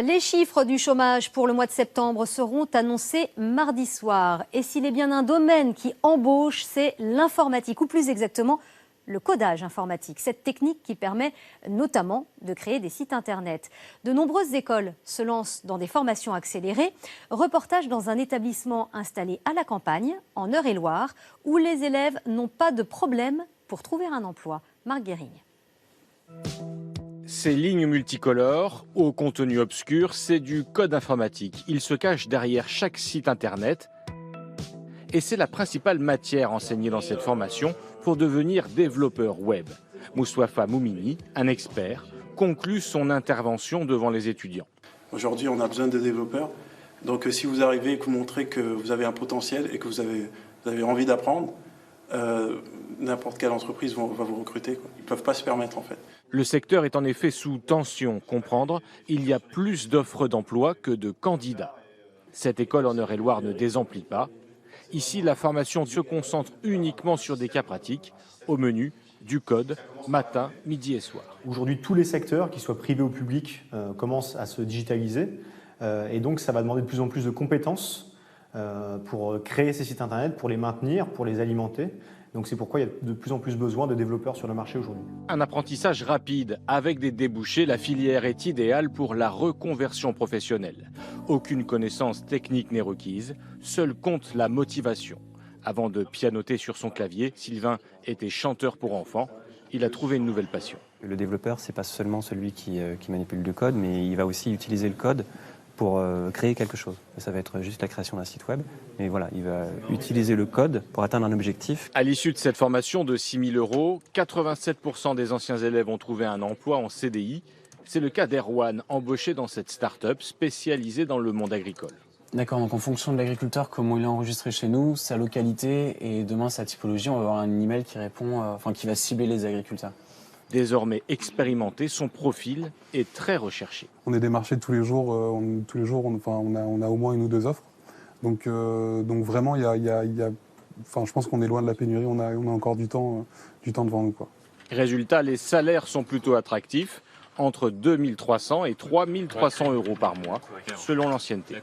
Les chiffres du chômage pour le mois de septembre seront annoncés mardi soir. Et s'il est bien un domaine qui embauche, c'est l'informatique, ou plus exactement le codage informatique. Cette technique qui permet notamment de créer des sites internet. De nombreuses écoles se lancent dans des formations accélérées. Reportage dans un établissement installé à la campagne, en Eure-et-Loir, où les élèves n'ont pas de problème pour trouver un emploi. Marc Guérigne. Ces lignes multicolores, au contenu obscur, c'est du code informatique. Il se cache derrière chaque site internet et c'est la principale matière enseignée dans cette formation pour devenir développeur web. Moustapha Moumini, un expert, conclut son intervention devant les étudiants. Aujourd'hui, on a besoin de développeurs. Donc si vous arrivez et que vous montrez que vous avez un potentiel et que vous avez envie d'apprendre, n'importe quelle entreprise va vous recruter. Ils ne peuvent pas se permettre en fait. Le secteur est en effet sous tension. Comprendre, il y a plus d'offres d'emploi que de candidats. Cette école en Eure-et-Loir ne désemplit pas. Ici, la formation se concentre uniquement sur des cas pratiques. Au menu, du code, matin, midi et soir. Aujourd'hui, tous les secteurs, qu'ils soient privés ou publics, commencent à se digitaliser. Et donc, ça va demander de plus en plus de compétences pour créer ces sites internet, pour les maintenir, pour les alimenter. Donc c'est pourquoi il y a de plus en plus besoin de développeurs sur le marché aujourd'hui. Un apprentissage rapide avec des débouchés, la filière est idéale pour la reconversion professionnelle. Aucune connaissance technique n'est requise, seule compte la motivation. Avant de pianoter sur son clavier, Sylvain était chanteur pour enfants. Il a trouvé une nouvelle passion. Le développeur, c'est pas seulement celui qui manipule le code, mais il va aussi utiliser le code pour créer quelque chose. Ça va être juste la création d'un site web, mais voilà, il va utiliser le code pour atteindre un objectif. À l'issue de cette formation de 6 000 €, 87% des anciens élèves ont trouvé un emploi en CDI. C'est le cas d'Erwan, embauché dans cette start-up spécialisée dans le monde agricole. D'accord, donc en fonction de l'agriculteur, comment il est enregistré chez nous, sa localité et demain sa typologie, on va avoir un email qui répond, qui va cibler les agriculteurs. Désormais expérimenté, son profil est très recherché. On est démarché tous les jours, on a au moins une ou deux offres. Donc vraiment, je pense qu'on est loin de la pénurie, on a encore du temps devant nous, quoi. Résultat, les salaires sont plutôt attractifs, entre 2 300 et 3 300 € par mois, selon l'ancienneté.